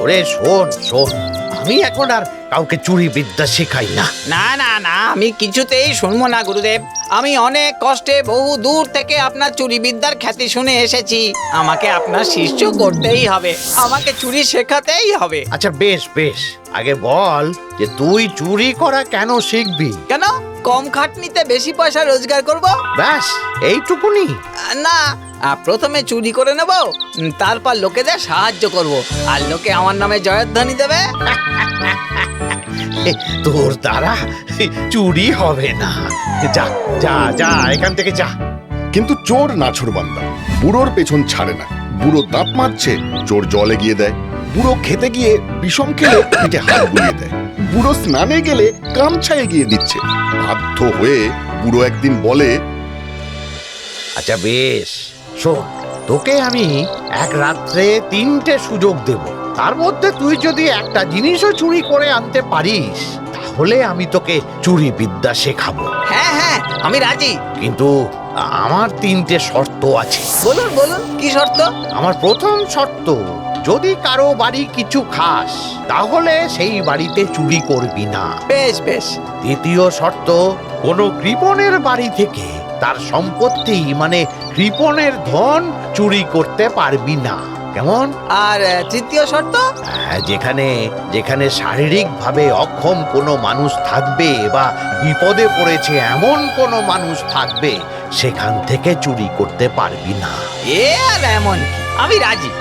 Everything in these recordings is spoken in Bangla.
ওরে শোন শোন, আমি এখন আর কাউকে চুরি বিদ্যা শেখাই না। না না না, আমি কিছুতেই শুনবো না গুরুদেব। আমি অনেক কষ্টে বহু দূর থেকে আপনার চুরি বিদ্যার খ্যাতি শুনে এসেছি। আমাকে আপনার শিষ্য করতেই হবে, আমাকে চুরি শেখাতেই হবে। আচ্ছা বেশ বেশ, আগে বল যে তুই চুরি করা কেন শিখবি? কেন? কম খাটনিতে বেশি পয়সা রোজগার করব। ব্যাস এইটুকুনি? না, প্রথমে চুরি করে নেব, তারপর লোকেদের সাহায্য করব, আর লোকে আমার নামে জয়ধ্বনি দেবে। তোর দ্বারা চুরি হবে না, যা যা যা এখান থেকে যা। কিন্তু চোর নাছোড়বান্দা, বুড়োর পেছন ছাড়ে না। বুড়ো দাঁত মারছে, চোর জলে গিয়ে দেয়। বুড়ো খেতে গিয়ে বিষম খেলে পিঠে হাত বুলিয়ে দেয়। বুড়ো স্নানে গেলে গামছায় গিয়ে দিচ্ছে। বাধ্য হয়ে বুড়ো একদিন বলে, আচ্ছা বেশ, শোন, তোকে আমি এক রাত্রে 3টে সুযোগ দেব। তার মধ্যে তুই যদি একটা জিনিসও চুরি করে আনতে পারিস, তাহলে আমি তোকে চুরি বিদ্যা শেখাবো। হ্যাঁ হ্যাঁ, আমি রাজি। কিন্তু আমার 3টে শর্ত আছে। বলুন বলুন, কি শর্ত? আমার প্রথম শর্ত, যদি কারো বাড়ি কিছু খাস, তাহলে সেই বাড়িতে চুরি করবি না। বেশ বেশ। দ্বিতীয় শর্ত, কোনো কৃপণের বাড়ি থেকে তার সম্পত্তি মানে কৃপণের ধন চুরি করতে পারবি না। কেমন? আর তৃতীয় শর্ত? যেখানে যেখানে শারীরিকভাবে অক্ষম কোনো মানুষ থাকবে বা বিপদে পড়েছে এমন কোনো মানুষ থাকবে, সেখান থেকে চুরি করতে পারবি না। এ আর এমন কি, আমি রাজি।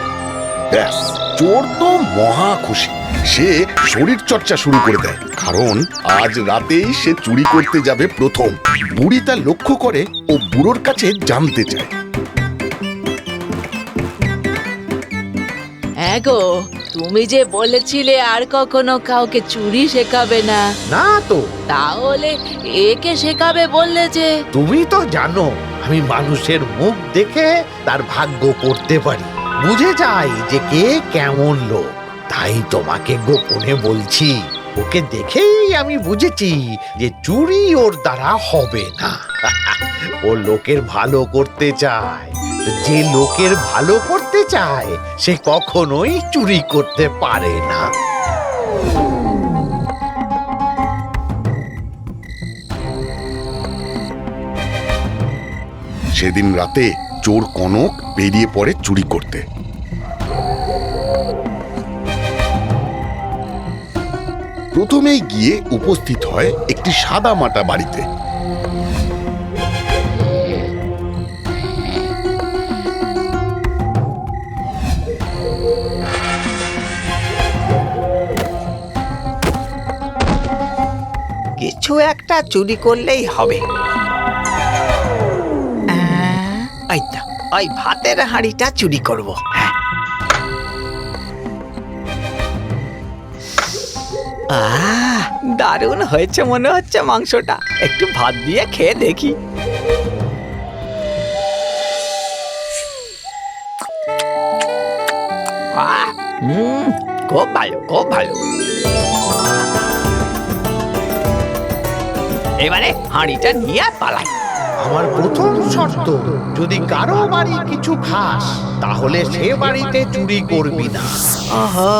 ব্যাস, চোর তো মহা খুশি। সে শরীর চর্চা শুরু করে দেয়, কারণ আজ রাতেই সে চুরি করতে যাবে প্রথম। বুড়ি তা লক্ষ্য করে ও বুড়োর কাছে জানতে চায়। হ্যাঁ গো, তুমি যে বলেছিলে আর কখনো কাউকে চুরি শেখাবে না, না তো, তাহলে একে শেখাবে বললে যে? তুমি তো জানো আমি মানুষের মুখ দেখে তার ভাগ্য পড়তে পারি, বুঝে যাই যে কে কেমন লোক। তাই তোমাকে গোপনে বলছি, ওকে দেখেই আমি বুঝেছি যে চুরি ওর দ্বারা হবে না। ও লোকের ভালো করতে চায়। তো যে লোকের ভালো করতে চায় সে কখনোই চুরি করতে পারে না। সেদিন রাতে চোর কনক বেরিয়ে পড়ে চুরি করতে। প্রথমেই গিয়ে উপস্থিত হয় একটি সাদা মাটা বাড়িতে। কিছু একটা চুরি করলেই হবে। এই তো, ওই ভাতের হাঁড়িটা চুরি করব। হ্যাঁ। দারুণ হয়েছে মনে হচ্ছে মাংসটা। একটু ভাত দিয়ে খেয়ে দেখি। খুব ভালো, খুব ভালো। এবারে হাঁড়িটা নিয়ে পালাই। আমার প্রথম শর্ত, যদি কারো বাড়ি কিছু খাস, তাহলে সে বাড়িতে চুরি করবি না। ওহো,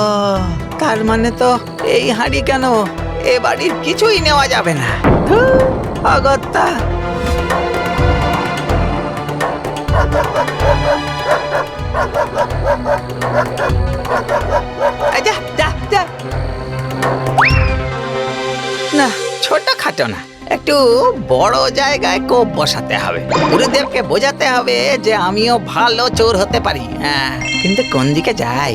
তার মানে তো এই হাঁড়ি কেন, এ বাড়ির কিছুই নেওয়া যাবে না। ধুর, অগত্যা। যা যা যা। না, ছোট খাটো না, একটু বড় জায়গায় কোপ বসাতে হবে। গুরুদেবকে বোঝাতে হবে যে আমিও ভালো চোর হতে পারি। হ্যাঁ, কিন্তু কোন দিকে যাই?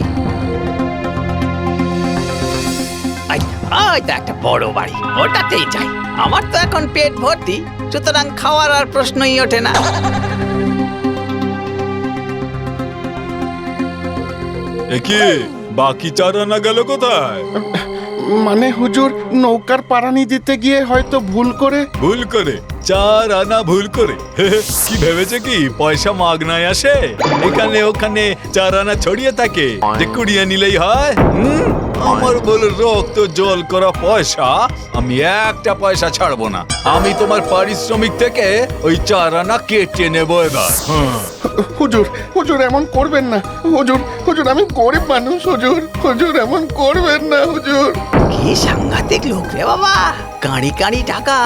ওইটা একটা বড় বাড়ি, ওটাতেই যাই। আমার তো এখন পেট ভর্তি, সুতরাং খাওয়ার আর প্রশ্নই ওঠে না। একি বাকি 4 আনা গেল কোথায়? মানে হুজুর, নৌকার পারানি দিতে গিয়ে হয়তো ভুল করে। 4 আনা ভুল করে? কি ভেবেছে কি পয়সা মাগনায় আসে? এখানে ওখানে 4 আনা ছড়িয়ে থাকে যে কুড়িয়ে নিলেই হয়? আমার বলে রক্ত জল করা পয়সা আমি একটা পয়সা ছাড়বো না। আমি তোমার পারিশ্রমিক থেকে ওই 4 আনা কেটে নেবো এবার। হুজুর হুজুর এমন করবেন না। হুজুর হুজুর আমি গরিব মানুষ। হুজুর হুজুর এমন করবেন না হুজুর। কি সাংঘাতিক লোক রে বাবা, কাঁড়ি কাঁড়ি টাকা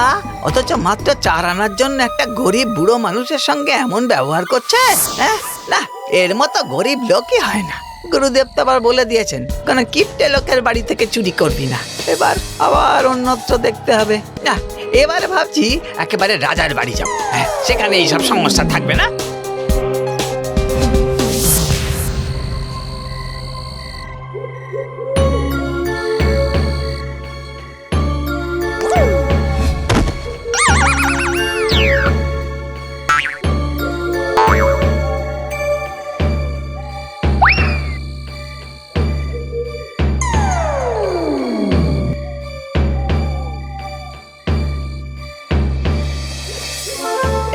অথচ মাত্র 4 আনার জন্য একটা গরিব বুড়ো মানুষের সঙ্গে এমন ব্যবহার করছে। হ্যাঁ, না এর মতো গরিব লোকই হয় না। গুরুদেব তো আবার বলে দিয়েছেন কারণ কিপ্টে লোকের বাড়ি থেকে চুরি করবি না। এবার আবার অন্যত্র দেখতে হবে। না এবারে ভাবছি একেবারে রাজার বাড়ি যাব। হ্যাঁ, সেখানে এইসব সমস্যা থাকবে না।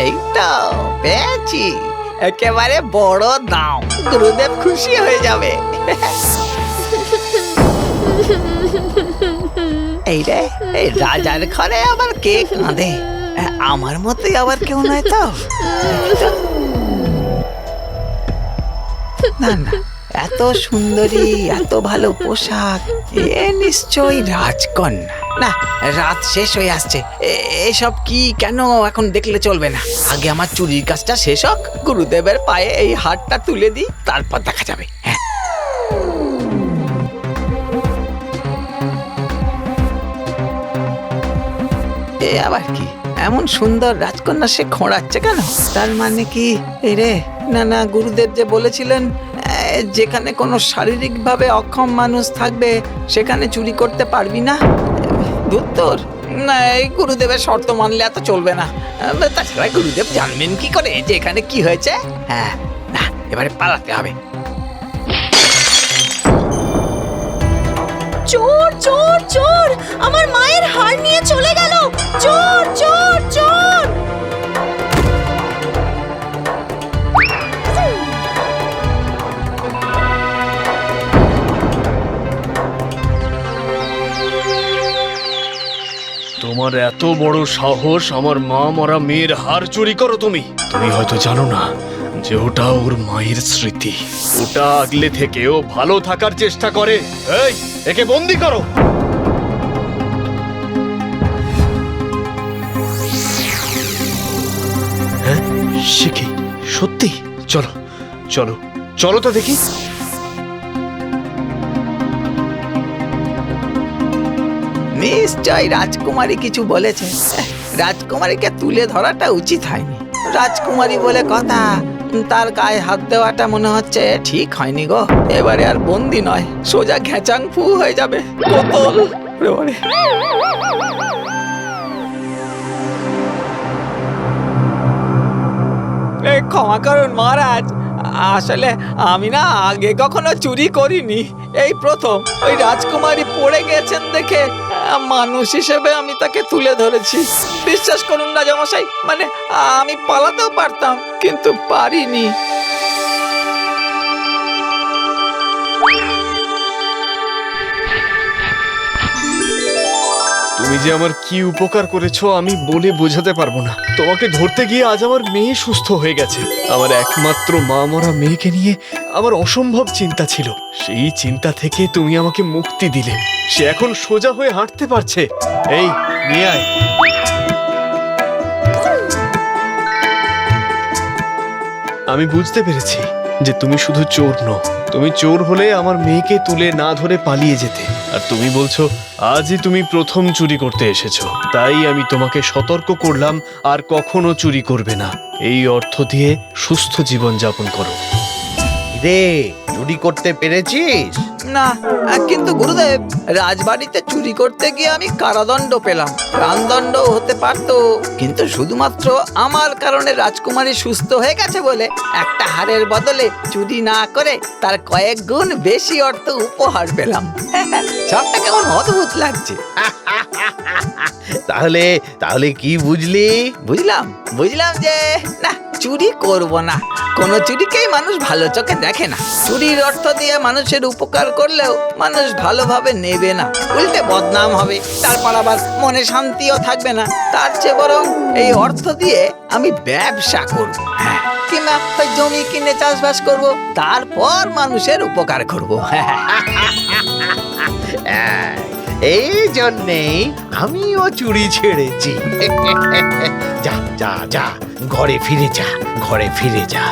এই তো পেয়েছি, একেবারে বড় দাও। গুরুদেব খুশি হয়ে যাবে। এই রে, এই রাজার ঘরে আবার কে কাঁদে? আমার মতোই আবার কেউ নয় তো? না না, এত সুন্দরী, এত ভালো পোশাক, এ নিশ্চয়ই রাজকন্যা। না, রাত শেষ হয়ে আসছে, এসব কি কেন এখন দেখলে চলবে না। আগে আমার চুরির কাজটা শেষ হোক, গুরুদেবের পায়ে এই হারটা তুলে দিই, তারপর দেখা যাবে। হ্যাঁ, এ আবার কি এমন সুন্দর রাজকন্যা সে খোঁড়াচ্ছে কেন? তার মানে কি এই রে, না না, গুরুদেব যে বলেছিলেন যেখানে কোনো শারীরিকভাবে অক্ষম মানুষ থাকবে সেখানে চুরি করতে পারবি না। উত্তর না, এই গুরুদেবের শর্ত মানলে এত চলবে না। তাছাড়া গুরুদেব জানবেন কি করে যে এখানে কি হয়েছে? হ্যাঁ, না এবারে পালাতে হবে। চোর চোর চোর, আমার মায়ের হার নিয়ে চলে গেল। চোর চোর চোর। তোমার এত বড় সাহস আমার মা মরা মেয়ের হার চুরি করো তুমি? তুমি হয়তো জানো না যে ওটা ওর মায়ের স্মৃতি। ওটা আগলে থেকে ও ভালো থাকার চেষ্টা করে। এই, একে বন্দি করো। হ্যাঁ, সে কি সত্যি? চলো চলো চলো তো দেখি। নিশ্চয় রাজকুমারী কিছু বলেছে। রাজকুমারীকে তুলে ধরাটা উচিত হয়নি। রাজকুমারী বলে কথা, তার গায়ে হাত দেওয়াটা মনে হচ্ছে ঠিক হয়নি গো। এবারে আর বন্দি নয়, সোজা ঘ্যাচাং ফু হয়ে যাবে। কোতল ওরে। ক্ষমা করুন মহারাজ, আসলে আমি না আগে কখনো চুরি করিনি, এই প্রথম। ওই রাজকুমারী পড়ে গেছেন দেখে মানুষ হিসেবে আমি তাকে তুলে ধরেছি। বিশ্বাস করুন না জমশাই, মানে আমি পালাতেও পারতাম কিন্তু পারিনি। তুমি যে আমার কি উপকার করেছো আমি বলে বোঝাতে পারবো না। তোমাকে ধরতে গিয়ে আজ আমার মেয়ে সুস্থ হয়ে গেছে। আমার একমাত্র মা মরা মেয়েকে নিয়ে আমার অসম্ভব চিন্তা ছিল। সেই চিন্তা থেকে তুমি আমাকে মুক্তি দিলে। সে এখন সোজা হয়ে হাঁটতে পারছে। এই, নিয়ে আয়। আমি বুঝতে পেরেছি যে তুমি শুধু চোর নও। তুমি চোর হলে আমার মেয়েকে তুলে না ধরে পালিয়ে যেতে। আর তুমি বলছো আজই তুমি প্রথম চুরি করতে এসেছো, তাই আমি তোমাকে সতর্ক করলাম আর কখনো চুরি করবে না। এই অর্থ দিয়ে সুস্থ জীবন যাপন করো। রে, চুরি করতে পেরেছিস? না, কিন্তু গুরুদেব, রাজবাড়িতে চুরি করতে গিয়ে আমি কারাদণ্ড পেলাম। প্রাণদণ্ড হতে পারতো, কিন্তু শুধুমাত্র আমার কারণে রাজকুমারী সুস্থ হয়ে গেছে বলে একটা হারের বদলে চুরি না করে তার কয়েক গুণ বেশি অর্থ উপহার পেলাম। সবটা কেমন অদ্ভুত লাগছে। তাহলে তাহলে কি বুঝলি? বুঝলাম যে না, চুরি করব না। কোনো চুরিকেই মানুষ ভালো চোখে দেখে না। চুরি চুরির অর্থ দিয়ে মানুষের উপকার করলেও মানুষ ভালোভাবে নেবে না, উল্টে বদনাম হবে, তারপর আবার মনে শান্তিও থাকবে না। তার চেয়ে বরং এই অর্থ দিয়ে আমি ব্যবসা করব, হ্যাঁ, কিংবা ওই জমি কিনে চাষবাস করব, তারপর মানুষের উপকার করব। হ্যাঁ, এই জন্যেই আমিও চুরি ছেড়েছি। যা যা যা, ঘরে ফিরে যা, ঘরে ফিরে যা।